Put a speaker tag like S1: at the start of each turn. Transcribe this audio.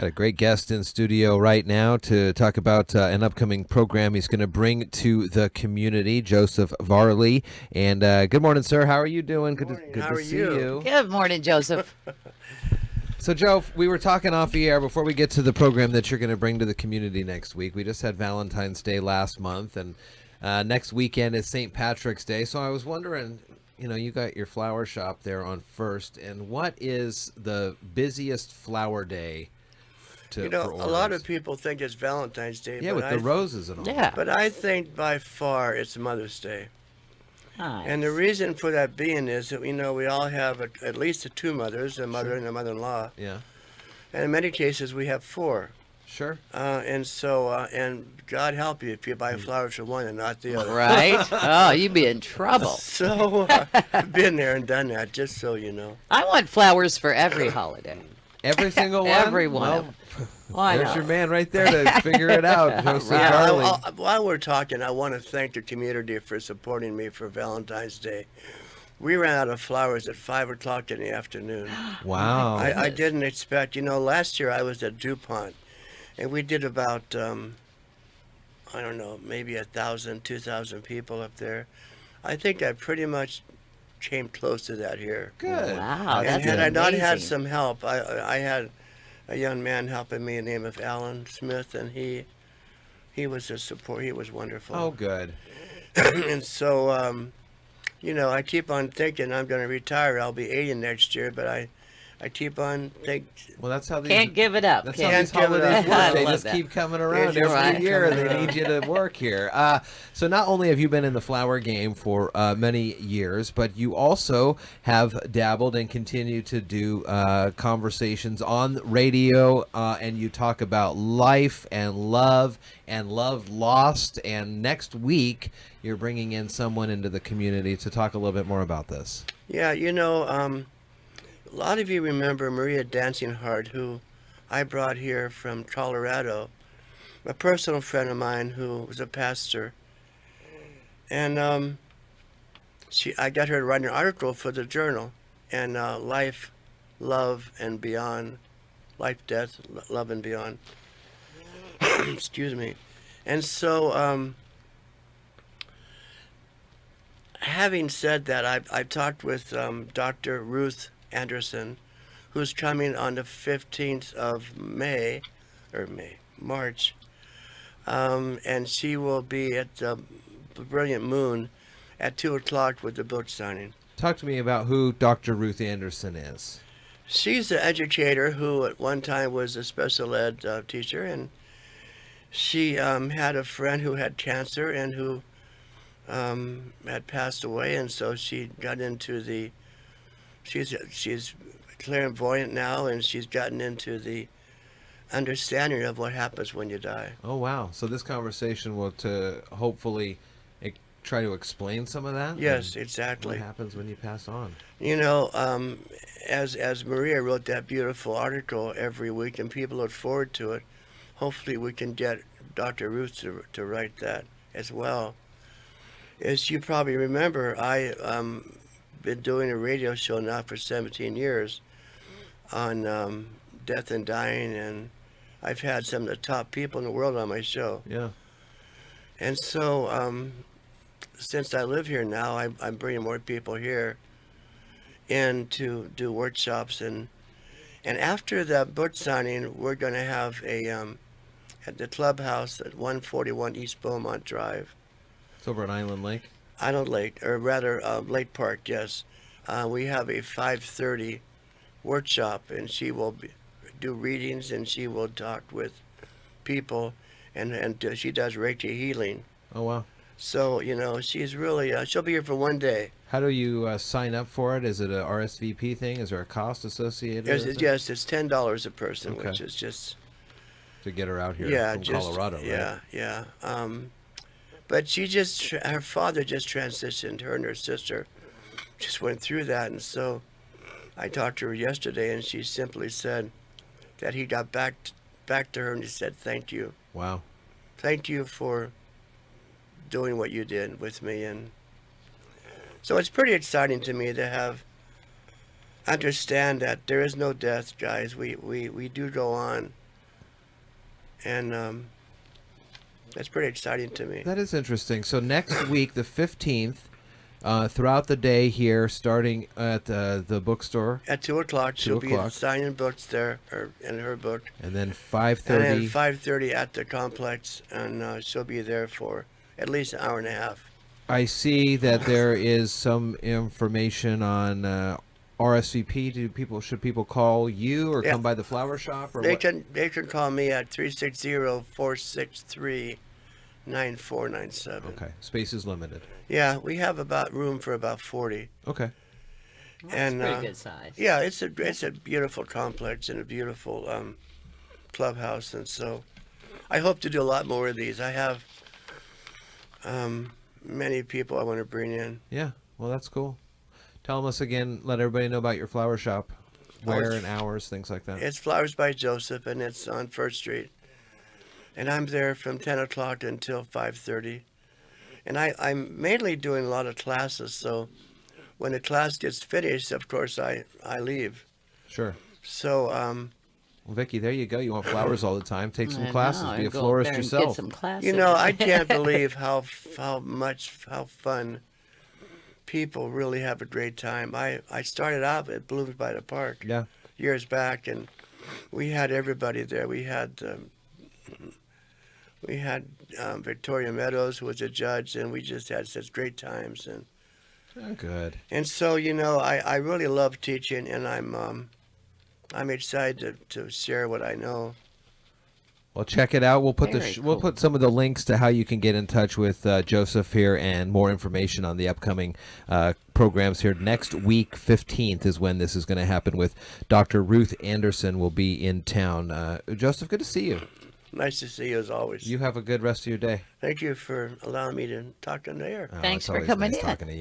S1: Got a great guest in studio right now to talk about an upcoming program he's going to bring to the community, Joseph Varley. And good morning, sir. How are you doing? Good to see you.
S2: Good morning, Joseph.
S1: So, Joe, we were talking off the air before we get to the program that you're going to bring to the community next week. We just had Valentine's Day last month, and next weekend is St. Patrick's Day. So I was wondering, you got your flower shop there on First, and what is the busiest flower day?
S3: A lot of people think it's Valentine's Day.
S1: Yeah, with the roses and all.
S2: Yeah.
S3: But I think by far it's Mother's Day.
S2: Nice.
S3: And the reason for that being is that, we all have at least two mothers, a mother and a mother-in-law.
S1: Yeah.
S3: And in many cases, we have four.
S1: Sure.
S3: And God help you if you buy flowers for one and not the other.
S2: Right? Oh, you'd be in trouble.
S3: So I've been there and done that, just so you know.
S2: I want flowers for every holiday.
S1: Every single one?
S2: Every one of them. Why
S1: There's
S2: not?
S1: your man right there to figure it out, Joseph Varley.
S3: While we're talking, I want to thank the community for supporting me for Valentine's Day. We ran out of flowers at 5 o'clock in the afternoon.
S1: Wow.
S3: I didn't expect, last year I was at DuPont, and we did about, maybe 1,000, 2,000 people up there. I think I pretty much came close to that here.
S1: Good.
S2: Wow,
S3: And
S2: that's
S3: had I not had
S2: amazing.
S3: some help, I had a young man helping me, the name of Alan Smith, and he was a support. He was wonderful.
S1: Oh, good.
S3: And so, I keep on thinking I'm going to retire. I'll be 80 next year, but I keep on thinking.
S1: Well, that's how these
S2: Can't give it up.
S1: That's
S2: Can't
S1: how these
S3: give it
S1: holidays
S3: up.
S1: work.
S2: I
S1: They
S2: love
S1: just
S2: that.
S1: keep coming around
S3: They just
S1: every
S2: keep
S1: year.
S3: coming
S1: They
S3: around.
S1: need you to work here. So not only have you been in the flower game for many years, but you also have dabbled and continue to do conversations on radio, and you talk about life and love lost. And next week, you're bringing in someone into the community to talk a little bit more about this.
S3: Yeah, a lot of you remember Maria Dancing Heart, who I brought here from Colorado, a personal friend of mine who was a pastor. And I got her to write an article for the journal, and life, love, and beyond, life, death, love, and beyond. Excuse me. And so, having said that, I've talked with Dr. Ruth Anderson, who's coming on the 15th of March, and she will be at the Brilliant Moon at 2 o'clock with the book signing.
S1: Talk to me about who Dr. Ruth Anderson is.
S3: She's an educator who at one time was a special ed teacher, and she had a friend who had cancer and who had passed away, and so she got into the she's clairvoyant now, and she's gotten into the understanding of what happens when you die.
S1: Oh, wow. So this conversation will hopefully try to explain some of that?
S3: Yes,
S1: and
S3: exactly.
S1: What happens when you pass on?
S3: As Maria wrote that beautiful article every week, and people look forward to it, hopefully we can get Dr. Ruth to write that as well. As you probably remember, I been doing a radio show now for 17 years on death and dying, and I've had some of the top people in the world on my show.
S1: Yeah.
S3: And so since I live here now, I'm bringing more people here in to do workshops, and after the book signing, we're going to have at the clubhouse at 141 East Beaumont Drive.
S1: It's over at Island Lake?
S3: Island Lake, or rather Lake Park, yes. We have a 5:30 workshop, and she will do readings, and she will talk with people, and she does Reiki healing.
S1: Oh, wow.
S3: So, she's really, she'll be here for one day.
S1: How do you sign up for it? Is it a RSVP thing? Is there a cost associated with it?
S3: Yes, it's $10 a person,
S1: Okay.
S3: which is just...
S1: To get her out here from Colorado, right?
S3: Yeah. But her father just transitioned. Her and her sister just went through that, and so I talked to her yesterday, and she simply said that he got back to her, and he said, "Thank you.
S1: Wow.
S3: Thank you for doing what you did with me." And so it's pretty exciting to me to understand that there is no death, guys. We do go on. and that's pretty exciting to me.
S1: That is interesting. So next week, the 15th, throughout the day here, starting at the bookstore,
S3: At 2 o'clock,
S1: 2
S3: she'll be
S1: o'clock.
S3: signing books there, or in her book.
S1: and then
S3: And
S1: 5:30.
S3: then 5:30 at the complex, and she'll be there for at least an hour and a half.
S1: I see that there is some information on RSVP. Should people call you or
S3: Yeah.
S1: come by the flower shop or
S3: They
S1: what?
S3: can call me at 360-463-9497.
S1: Okay, space is limited.
S3: Yeah, we have about room for about 40.
S1: Okay.
S2: That's
S3: And,
S2: pretty good size.
S3: Yeah, it's a beautiful complex and a beautiful clubhouse, and so I hope to do a lot more of these. I have many people I want to bring in.
S1: Yeah. Well, that's cool. Tell us again. Let everybody know about your flower shop, where
S3: it's-
S1: and hours, things like that.
S3: It's Flowers by Joseph, and it's on First Street. And I'm there from 10 o'clock until 5:30. And I'm mainly doing a lot of classes, so when the class gets finished, of course, I leave.
S1: Sure.
S3: So,
S1: Well, Vicky, there you go. You want flowers all the time. Take some
S2: I
S1: classes.
S2: know,
S1: Be a
S2: I'd go
S1: florist
S2: there and
S1: yourself.
S2: Get some classes.
S3: you know, I can't believe how fun people really have a great time. I started out at Blooms by the Park
S1: Yeah.
S3: years back, and we had everybody there. We had Victoria Meadows, who was a judge, and we just had such great times.
S1: Oh, good.
S3: And so, you know, I really love teaching, and I'm excited to share what I know.
S1: Well, check it out. We'll put
S2: Very
S1: we'll
S2: cool.
S1: put some of the links to how you can get in touch with Joseph here and more information on the upcoming programs here. Next week, 15th, is when this is going to happen with Dr. Ruth Anderson will be in town. Joseph, good to see you.
S3: Nice to see you as always.
S1: You have a good rest of your day.
S3: Thank you for allowing me to talk on the air.
S1: Oh,
S2: Thanks
S1: it's
S2: for
S1: always
S2: coming
S1: nice
S2: in.
S1: talking to you.